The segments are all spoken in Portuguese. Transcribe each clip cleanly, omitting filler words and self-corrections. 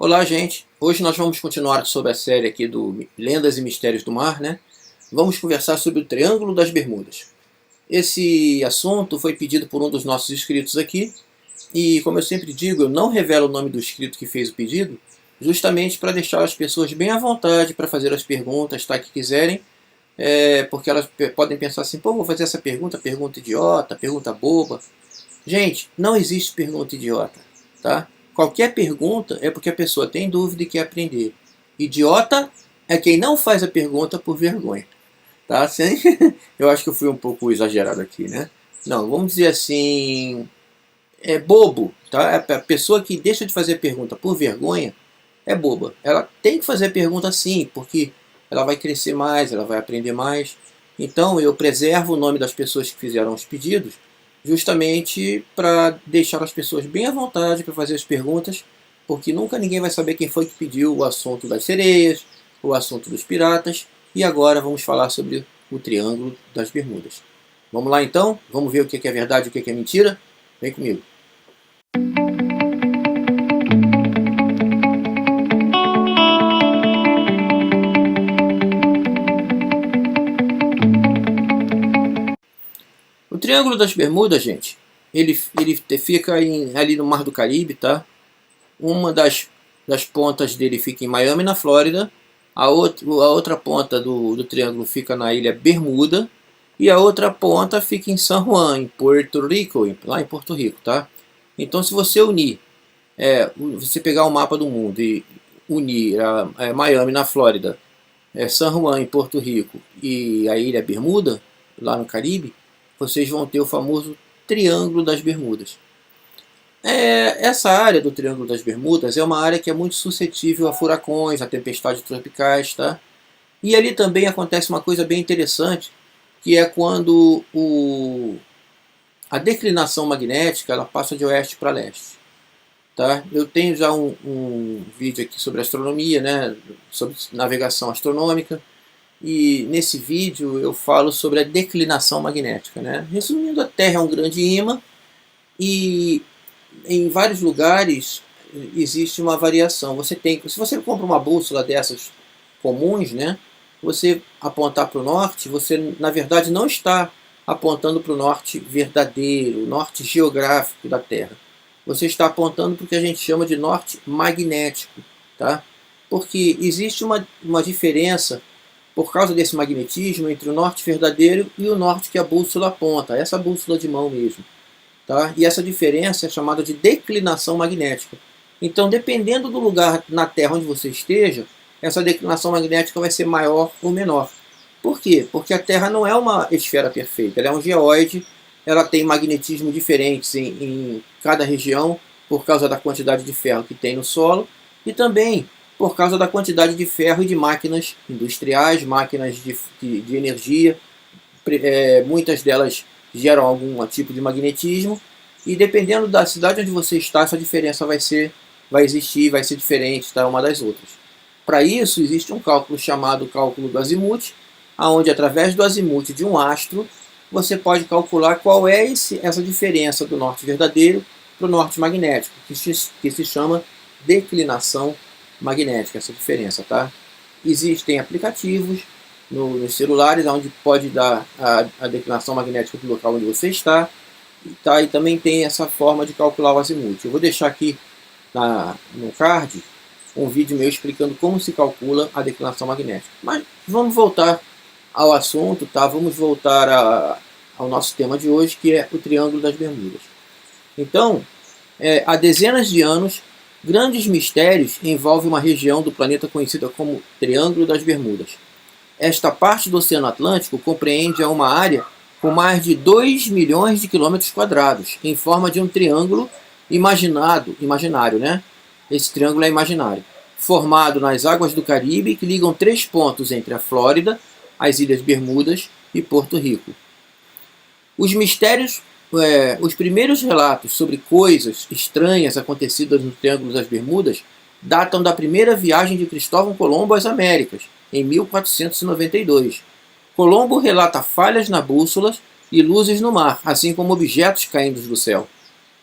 Olá, gente. Hoje nós vamos continuar sobre a série aqui do Lendas e Mistérios do Mar, né? Vamos conversar sobre o Triângulo das Bermudas. Esse assunto foi pedido por um dos nossos inscritos aqui, e como eu sempre digo, eu não revelo o nome do inscrito que fez o pedido, justamente para deixar as pessoas bem à vontade para fazer as perguntas, tá, que quiserem, porque elas podem pensar assim, pô, vou fazer essa pergunta idiota, pergunta boba. Gente, não existe pergunta idiota, tá? Qualquer pergunta é porque a pessoa tem dúvida e quer aprender. Idiota é quem não faz a pergunta por vergonha, tá? Eu acho que eu fui um pouco exagerado aqui, né? Não, vamos dizer assim, é bobo, tá? A pessoa que deixa de fazer a pergunta por vergonha é boba. Ela tem que fazer a pergunta sim, porque ela vai crescer mais, ela vai aprender mais. Então eu preservo o nome das pessoas que fizeram os pedidos, justamente para deixar as pessoas bem à vontade para fazer as perguntas, porque nunca ninguém vai saber quem foi que pediu o assunto das sereias, o assunto dos piratas, e agora vamos falar sobre o Triângulo das Bermudas. Vamos lá então? Vamos ver o que é verdade e o que é mentira? Vem comigo. O Triângulo das Bermudas, gente, ele fica ali no Mar do Caribe, tá? Uma das pontas dele fica em Miami, na Flórida. A outra ponta do triângulo fica na ilha Bermuda. E a outra ponta fica em San Juan, em Porto Rico, lá em Porto Rico, tá? Então, se você unir, você pegar o mapa do mundo e unir Miami, na Flórida, San Juan, em Porto Rico, e a ilha Bermuda, lá no Caribe, vocês vão ter o famoso Triângulo das Bermudas. Essa área do Triângulo das Bermudas é uma área que é muito suscetível a furacões, a tempestades tropicais, tá? E ali também acontece uma coisa bem interessante, que é quando a declinação magnética ela passa de oeste para leste. Tá? Eu tenho já um vídeo aqui sobre astronomia, né? Sobre navegação astronômica, e nesse vídeo eu falo sobre a declinação magnética, né? Resumindo, a Terra é um grande ímã e em vários lugares existe uma variação. Se você compra uma bússola dessas comuns, né? Você apontar para o norte, você na verdade não está apontando para o norte verdadeiro, o norte geográfico da Terra. Você está apontando para o que a gente chama de norte magnético, tá? Porque existe uma diferença por causa desse magnetismo entre o norte verdadeiro e o norte que a bússola aponta, essa bússola de mão mesmo. Tá? E essa diferença é chamada de declinação magnética. Então, dependendo do lugar na Terra onde você esteja, essa declinação magnética vai ser maior ou menor. Por quê? Porque a Terra não é uma esfera perfeita, ela é um geóide, ela tem magnetismo diferentes em cada região, por causa da quantidade de ferro que tem no solo, e também por causa da quantidade de ferro e de máquinas industriais, máquinas de energia, muitas delas geram algum tipo de magnetismo, e dependendo da cidade onde você está, essa diferença vai existir, vai ser diferente, tá, uma das outras. Para isso, existe um cálculo chamado cálculo do azimuth, onde através do azimuth de um astro, você pode calcular qual é essa diferença do norte verdadeiro para o norte magnético, que se chama declinação magnética, essa diferença, tá? Existem aplicativos nos celulares onde pode dar a declinação magnética do local onde você está, tá? E também tem essa forma de calcular o azimuth. Eu vou deixar aqui no card um vídeo meu explicando como se calcula a declinação magnética. Mas vamos voltar ao assunto, tá? Vamos voltar ao nosso tema de hoje, que é o Triângulo das Bermudas. Então, há dezenas de anos, grandes mistérios envolvem uma região do planeta conhecida como Triângulo das Bermudas. Esta parte do Oceano Atlântico compreende uma área com mais de 2 milhões de quilômetros quadrados, em forma de um triângulo imaginário, né? Esse triângulo é imaginário, formado nas águas do Caribe, que ligam 3 pontos entre a Flórida, as Ilhas Bermudas e Porto Rico. Os primeiros relatos sobre coisas estranhas acontecidas no Triângulo das Bermudas datam da primeira viagem de Cristóvão Colombo às Américas, em 1492. Colombo relata falhas na bússola e luzes no mar, assim como objetos caindo do céu.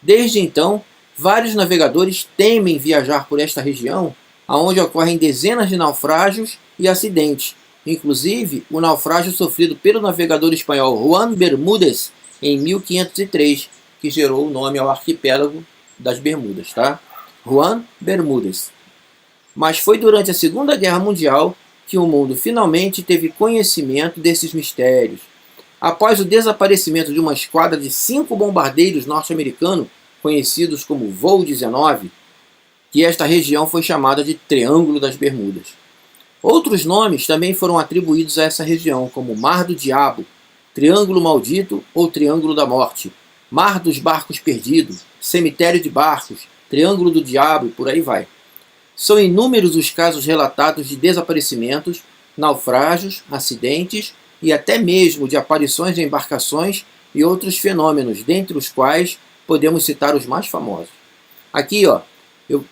Desde então, Vários navegadores temem viajar por esta região, onde ocorrem dezenas de naufrágios e acidentes, inclusive o naufrágio sofrido pelo navegador espanhol Juan Bermúdez em 1503, que gerou o nome ao arquipélago das Bermudas, tá? Juan Bermúdez. Mas foi durante a Segunda Guerra Mundial que o mundo finalmente teve conhecimento desses mistérios. Após o desaparecimento de uma esquadra de 5 bombardeiros norte-americanos, conhecidos como Voo 19, que esta região foi chamada de Triângulo das Bermudas. Outros nomes também foram atribuídos a essa região, como Mar do Diabo, Triângulo Maldito ou Triângulo da Morte, Mar dos Barcos Perdidos, Cemitério de Barcos, Triângulo do Diabo e por aí vai. São inúmeros os casos relatados de desaparecimentos, naufrágios, acidentes e até mesmo de aparições de embarcações e outros fenômenos, dentre os quais podemos citar os mais famosos. Aqui, ó,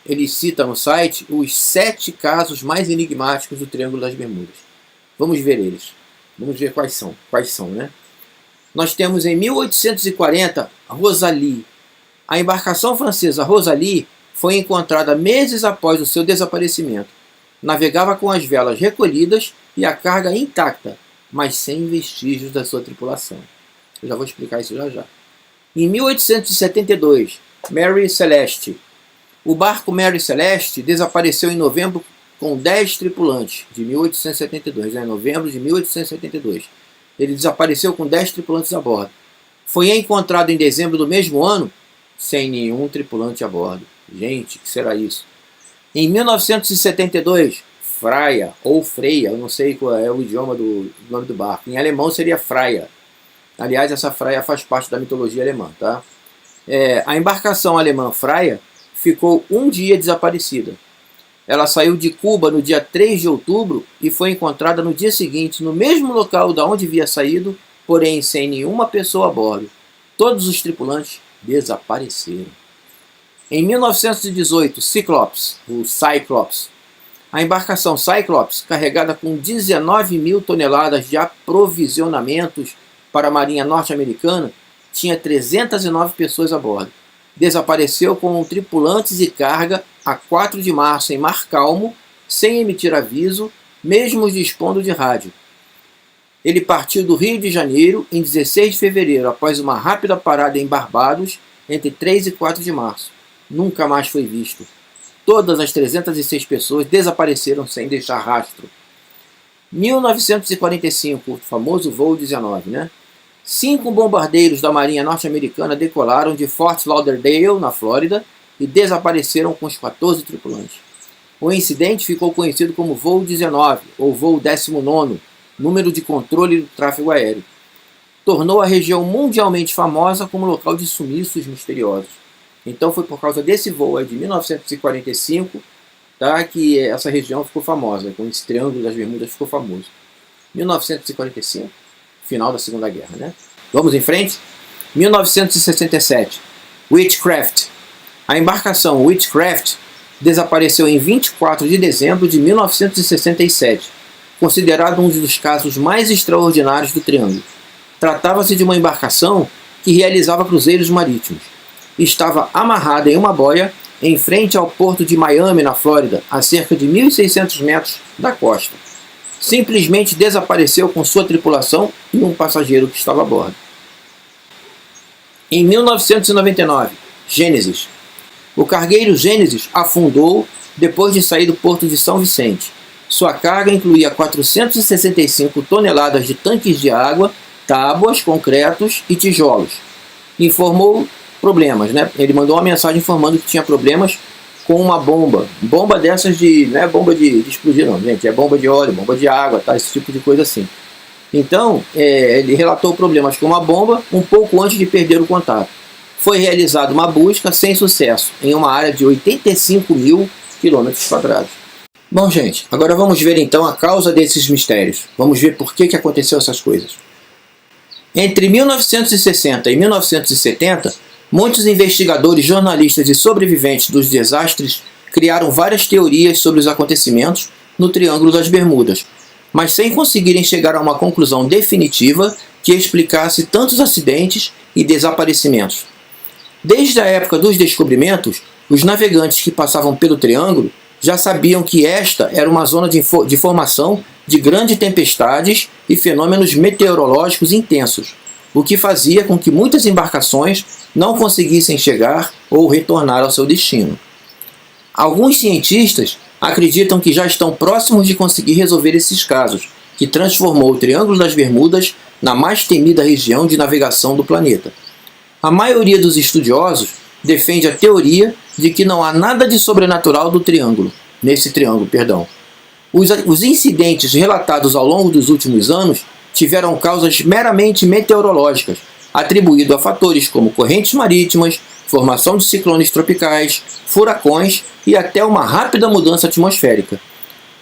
ele cita no site os 7 casos mais enigmáticos do Triângulo das Bermudas. Vamos ver eles. Vamos ver quais são, né? Nós temos em 1840 Rosalie. A embarcação francesa Rosalie foi encontrada meses após o seu desaparecimento. Navegava com as velas recolhidas e a carga intacta, mas sem vestígios da sua tripulação. Eu já vou explicar isso já já. Em 1872, Mary Celeste. O barco Mary Celeste desapareceu em novembro com 10 tripulantes, de 1872, em novembro de 1872. Ele desapareceu com 10 tripulantes a bordo. Foi encontrado em dezembro do mesmo ano, sem nenhum tripulante a bordo. Gente, o que será isso? Em 1972, Freya, ou Freia, eu não sei qual é o idioma do nome do barco. Em alemão seria Freya. Aliás, essa Freya faz parte da mitologia alemã, tá? A embarcação alemã Freya ficou um dia desaparecida. Ela saiu de Cuba no dia 3 de outubro e foi encontrada no dia seguinte, no mesmo local da onde havia saído, porém sem nenhuma pessoa a bordo. Todos os tripulantes desapareceram. Em 1918, Cyclops, o Cyclops. A embarcação Cyclops, carregada com 19 mil toneladas de aprovisionamentos para a Marinha Norte-Americana, tinha 309 pessoas a bordo. Desapareceu com tripulantes e carga a 4 de março em mar calmo, sem emitir aviso, mesmo dispondo de rádio. Ele partiu do Rio de Janeiro em 16 de fevereiro, após uma rápida parada em Barbados, entre 3 e 4 de março. Nunca mais foi visto. Todas as 306 pessoas desapareceram sem deixar rastro. 1945, o famoso Voo 19, né? 5 bombardeiros da Marinha Norte-Americana decolaram de Fort Lauderdale, na Flórida, e desapareceram com os 14 tripulantes. O incidente ficou conhecido como Voo 19, ou Voo 19, número de controle do tráfego aéreo. Tornou a região mundialmente famosa como local de sumiços misteriosos. Então foi por causa desse voo de 1945, tá, que essa região ficou famosa, com esse Triângulo das Bermudas ficou famoso. 1945, final da Segunda Guerra, né? Vamos em frente? 1967, Witchcraft. A embarcação Witchcraft desapareceu em 24 de dezembro de 1967, considerado um dos casos mais extraordinários do Triângulo. Tratava-se de uma embarcação que realizava cruzeiros marítimos. Estava amarrada em uma boia em frente ao porto de Miami, na Flórida, a cerca de 1.600 metros da costa. Simplesmente desapareceu com sua tripulação e um passageiro que estava a bordo. Em 1999, Gênesis. O cargueiro Gênesis afundou depois de sair do porto de São Vicente. Sua carga incluía 465 toneladas de tanques de água, tábuas, concretos e tijolos. Informou problemas, né? Ele mandou uma mensagem informando que tinha problemas com uma bomba. Bomba dessas de... não é bomba de explodir não, gente. É bomba de óleo, bomba de água, tá? Esse tipo de coisa assim. Então, ele relatou problemas com uma bomba um pouco antes de perder o contato. Foi realizada uma busca sem sucesso em uma área de 85 mil quilômetros quadrados. Bom, gente, agora vamos ver então a causa desses mistérios. Vamos ver por que aconteceu essas coisas. Entre 1960 e 1970, muitos investigadores, jornalistas e sobreviventes dos desastres criaram várias teorias sobre os acontecimentos no Triângulo das Bermudas, mas sem conseguirem chegar a uma conclusão definitiva que explicasse tantos acidentes e desaparecimentos. Desde a época dos descobrimentos, os navegantes que passavam pelo Triângulo já sabiam que esta era uma zona de formação de grandes tempestades e fenômenos meteorológicos intensos, o que fazia com que muitas embarcações não conseguissem chegar ou retornar ao seu destino. Alguns cientistas acreditam que já estão próximos de conseguir resolver esses casos, que transformou o Triângulo das Bermudas na mais temida região de navegação do planeta. A maioria dos estudiosos defende a teoria de que não há nada de sobrenatural nesse triângulo. Os incidentes relatados ao longo dos últimos anos tiveram causas meramente meteorológicas, atribuído a fatores como correntes marítimas, formação de ciclones tropicais, furacões e até uma rápida mudança atmosférica.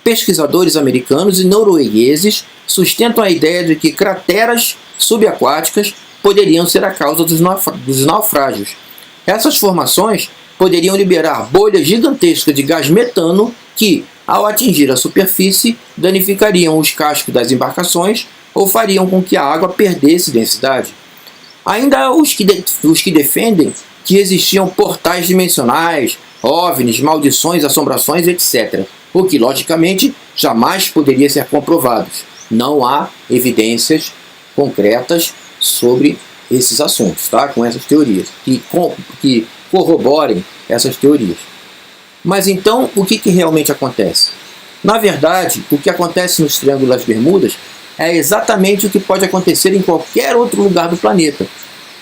Pesquisadores americanos e noruegueses sustentam a ideia de que crateras subaquáticas poderiam ser a causa dos naufrágios. Essas formações poderiam liberar bolhas gigantescas de gás metano que, ao atingir a superfície, danificariam os cascos das embarcações ou fariam com que a água perdesse densidade. Ainda há os que defendem que existiam portais dimensionais, OVNIs, maldições, assombrações, etc., o que, logicamente, jamais poderia ser comprovado. Não há evidências concretas sobre esses assuntos, tá? Com essas teorias, que corroborem essas teorias. Mas então, o que realmente acontece? Na verdade, o que acontece nos Triângulos das Bermudas é exatamente o que pode acontecer em qualquer outro lugar do planeta.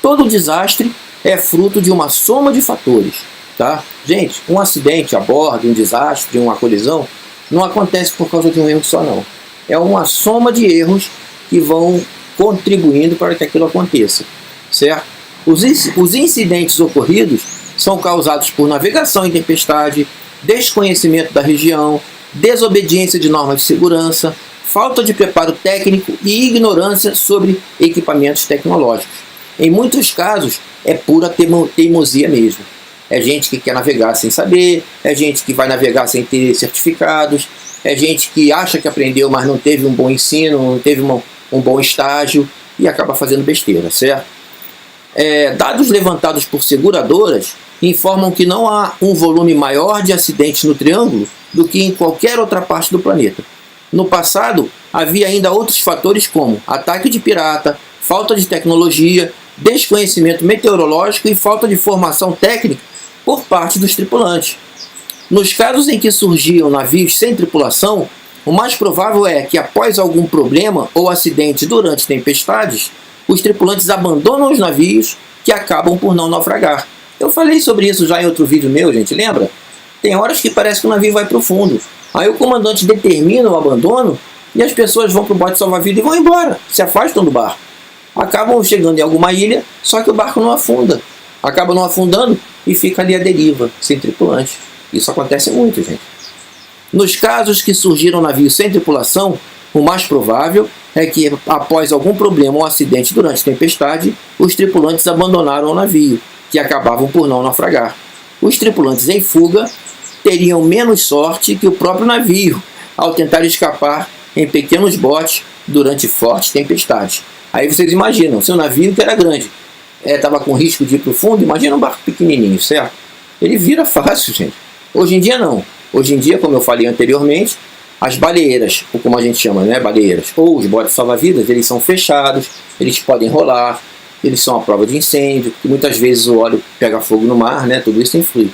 Todo desastre é fruto de uma soma de fatores, tá? Gente, um acidente a bordo, um desastre, uma colisão, não acontece por causa de um erro só, não. É uma soma de erros que vão contribuindo para que aquilo aconteça, certo? Os incidentes ocorridos são causados por navegação em tempestade, desconhecimento da região, desobediência de normas de segurança, falta de preparo técnico e ignorância sobre equipamentos tecnológicos. Em muitos casos, é pura teimosia mesmo. É gente que quer navegar sem saber, é gente que vai navegar sem ter certificados, é gente que acha que aprendeu, mas não teve um bom ensino, não teve um bom estágio e acaba fazendo besteira, certo? Dados levantados por seguradoras informam que não há um volume maior de acidentes no Triângulo do que em qualquer outra parte do planeta. No passado, havia ainda outros fatores como ataque de pirata, falta de tecnologia, desconhecimento meteorológico e falta de formação técnica por parte dos tripulantes. Nos casos em que surgiam navios sem tripulação, o mais provável é que após algum problema ou acidente durante tempestades, os tripulantes abandonam os navios que acabam por não naufragar. Eu falei sobre isso já em outro vídeo meu, gente, lembra? Tem horas que parece que o navio vai para o fundo. Aí o comandante determina o abandono e as pessoas vão para o bote salva-vida e vão embora, se afastam do barco. Acabam chegando em alguma ilha, só que o barco não afunda. Acaba não afundando e fica ali à deriva, sem tripulante. Isso acontece muito, gente. Nos casos que surgiram navios sem tripulação, o mais provável é que, após algum problema ou acidente durante a tempestade, os tripulantes abandonaram o navio, que acabavam por não naufragar. Os tripulantes em fuga teriam menos sorte que o próprio navio, ao tentar escapar em pequenos botes durante fortes tempestades. Aí vocês imaginam, se o navio, que era grande, estava com risco de ir para o fundo, imagina um barco pequenininho, certo? Ele vira fácil, gente. Hoje em dia não. Hoje em dia, como eu falei anteriormente, as baleeiras, ou como a gente chama, né, baleeiras, ou os botes salva-vidas, eles são fechados, eles podem rolar, eles são a prova de incêndio, e muitas vezes o óleo pega fogo no mar, né, tudo isso influi.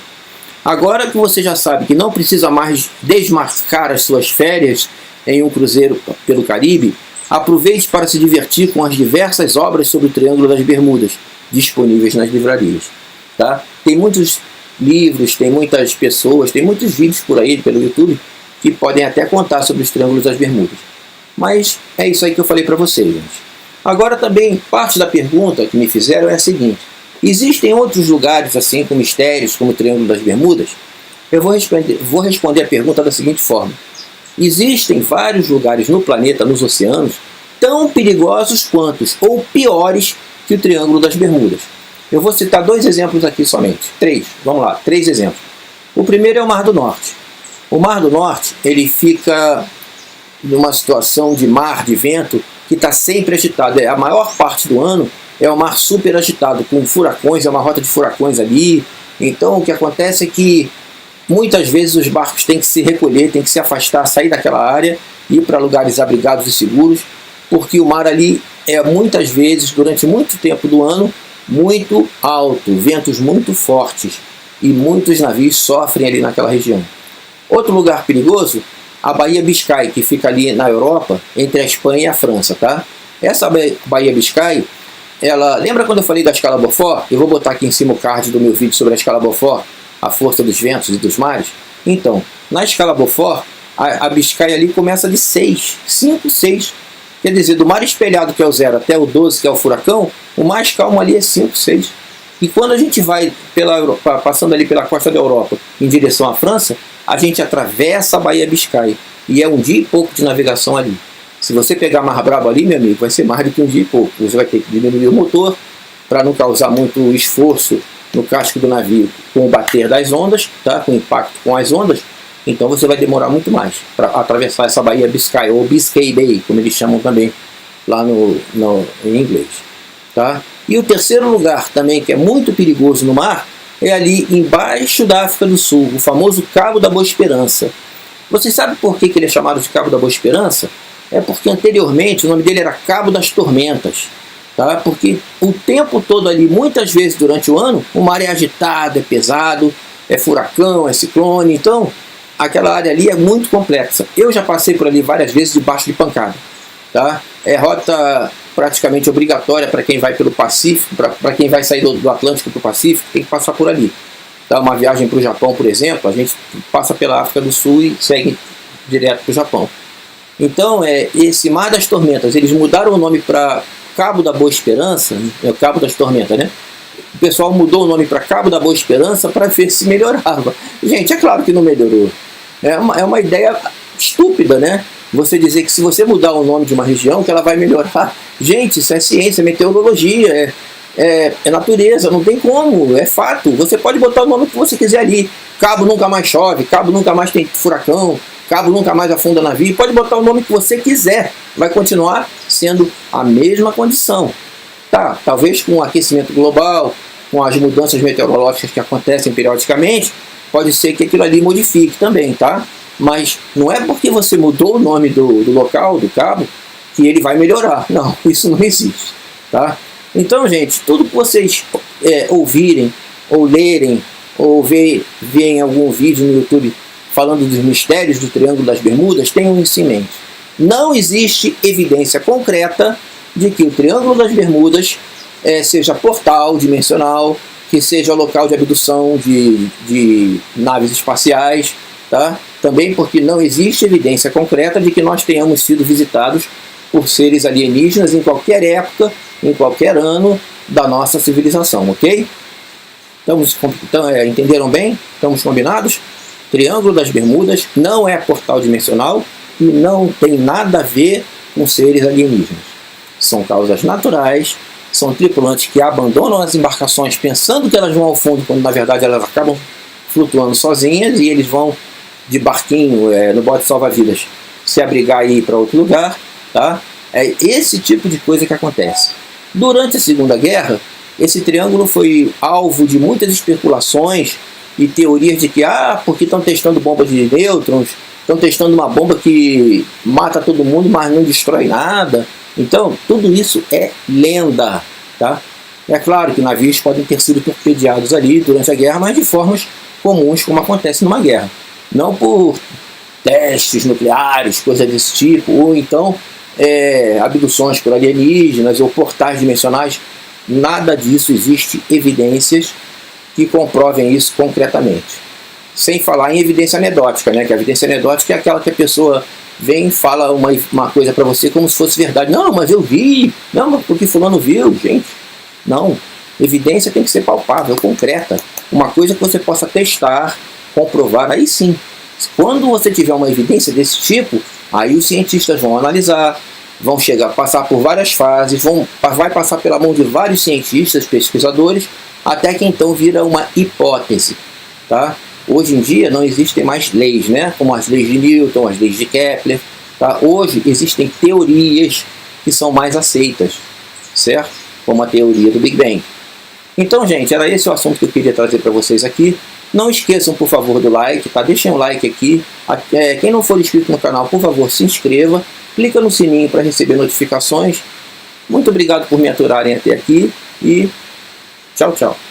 Agora que você já sabe que não precisa mais desmarcar as suas férias em um cruzeiro pelo Caribe, aproveite para se divertir com as diversas obras sobre o Triângulo das Bermudas, disponíveis nas livrarias. Tá? Tem muitos livros, tem muitas pessoas, tem muitos vídeos por aí pelo YouTube que podem até contar sobre os Triângulos das Bermudas. Mas é isso aí que eu falei para vocês, gente. Agora também, parte da pergunta que me fizeram é a seguinte: existem outros lugares assim com mistérios como o Triângulo das Bermudas? Eu vou responder a pergunta da seguinte forma: existem vários lugares no planeta, nos oceanos, tão perigosos quantos ou piores que o Triângulo das Bermudas. Eu vou citar 2 exemplos aqui somente. 3, vamos lá, 3 exemplos. O primeiro é o Mar do Norte. O Mar do Norte, ele fica numa situação de mar, de vento, que está sempre agitado. A maior parte do ano é um mar super agitado, com furacões, é uma rota de furacões ali. Então o que acontece é que muitas vezes os barcos têm que se recolher, têm que se afastar, sair daquela área, ir para lugares abrigados e seguros, porque o mar ali é muitas vezes, durante muito tempo do ano, muito alto, ventos muito fortes, e muitos navios sofrem ali naquela região. Outro lugar perigoso, a Baía Biscay, que fica ali na Europa, entre a Espanha e a França, tá? Essa Baía Biscay, ela, lembra quando eu falei da escala Beaufort? Eu vou botar aqui em cima o card do meu vídeo sobre a escala Beaufort, a força dos ventos e dos mares. Então, na escala Beaufort, a Biscay ali começa de 6, 5, 6. Quer dizer, do mar espelhado, que é o 0, até o 12, que é o furacão, o mais calmo ali é 5, 6. E quando a gente vai passando ali pela costa da Europa em direção à França, a gente atravessa a Baía Biscay. E é um dia e pouco de navegação ali. Se você pegar Mar Brabo ali, meu amigo, vai ser mais do que um dia e pouco. Você vai ter que diminuir o motor para não causar muito esforço no casco do navio com o bater das ondas, tá? Com o impacto com as ondas. Então você vai demorar muito mais para atravessar essa Baía Biscay, ou Biscay Bay, como eles chamam também lá em inglês. Tá? E o terceiro lugar também, que é muito perigoso no mar, é ali embaixo da África do Sul, o famoso Cabo da Boa Esperança. Vocês sabem por que ele é chamado de Cabo da Boa Esperança? É porque anteriormente o nome dele era Cabo das Tormentas. Tá? Porque o tempo todo ali, muitas vezes durante o ano, o mar é agitado, é pesado, é furacão, é ciclone. Então, aquela área ali é muito complexa. Eu já passei por ali várias vezes debaixo de pancada. Tá? É rota praticamente obrigatória para quem vai pelo Pacífico, para quem vai sair do Atlântico para o Pacífico, tem que passar por ali. Tá? Uma viagem para o Japão, por exemplo, a gente passa pela África do Sul e segue direto para o Japão. Então, esse Mar das Tormentas, eles mudaram o nome para Cabo da Boa Esperança, é o Cabo das Tormentas, né? O pessoal mudou o nome para Cabo da Boa Esperança para ver se melhorava. Gente, é claro que não melhorou. É uma ideia estúpida, né? Você dizer que se você mudar o nome de uma região, que ela vai melhorar. Gente, isso é ciência, meteorologia, é natureza, não tem como, é fato. Você pode botar o nome que você quiser ali. Cabo nunca mais chove, Cabo nunca mais tem furacão, Cabo nunca mais afunda navio. Pode botar o nome que você quiser, vai continuar sendo a mesma condição. Tá, talvez com o aquecimento global, com as mudanças meteorológicas que acontecem periodicamente, pode ser que aquilo ali modifique também, tá? Mas não é porque você mudou o nome do local, do cabo, que ele vai melhorar. Não, isso não existe, tá? Então, gente, tudo que vocês ouvirem, ou lerem, ou verem algum vídeo no YouTube falando dos mistérios do Triângulo das Bermudas, tenham isso em mente. Não existe evidência concreta de que o Triângulo das Bermudas seja portal dimensional, que seja local de abdução de naves espaciais, tá? Também porque não existe evidência concreta de que nós tenhamos sido visitados por seres alienígenas em qualquer época, em qualquer ano da nossa civilização, ok? Entenderam bem? Estamos combinados? Triângulo das Bermudas não é portal dimensional e não tem nada a ver com seres alienígenas. São causas naturais, são tripulantes que abandonam as embarcações pensando que elas vão ao fundo, quando na verdade elas acabam flutuando sozinhas, e eles vão de barquinho, no bote salva-vidas, se abrigar e ir para outro lugar, tá? É esse tipo de coisa que acontece. Durante a Segunda Guerra, esse triângulo foi alvo de muitas especulações e teorias de que, porque estão testando bomba de nêutrons, estão testando uma bomba que mata todo mundo, mas não destrói nada. Então, tudo isso é lenda, tá? É claro que navios podem ter sido torpedeados ali durante a guerra, mas de formas comuns, como acontece numa guerra. Não por testes nucleares, coisas desse tipo, ou então abduções por alienígenas ou portais dimensionais. Nada disso, existe evidências que comprovem isso concretamente. Sem falar em evidência anedótica, né? Que a evidência anedótica é aquela que a pessoa vem e fala uma coisa para você como se fosse verdade. Não, mas eu vi. Não, porque fulano viu, gente. Não. Evidência tem que ser palpável, concreta. Uma coisa que você possa testar, comprovar, aí sim. Quando você tiver uma evidência desse tipo, aí os cientistas vão analisar, vão passar por várias fases, vai passar pela mão de vários cientistas, pesquisadores, até que então vira uma hipótese, tá? Hoje em dia não existem mais leis, né? Como as leis de Newton, as leis de Kepler, tá? Hoje existem teorias que são mais aceitas, certo? como a teoria do Big Bang. Então, gente, era esse o assunto que eu queria trazer para vocês aqui. Não esqueçam, por favor, do like, tá? Deixem um like aqui. Quem não for inscrito no canal, por favor, se inscreva. Clica no sininho para receber notificações. Muito obrigado por me aturarem até aqui e tchau, tchau.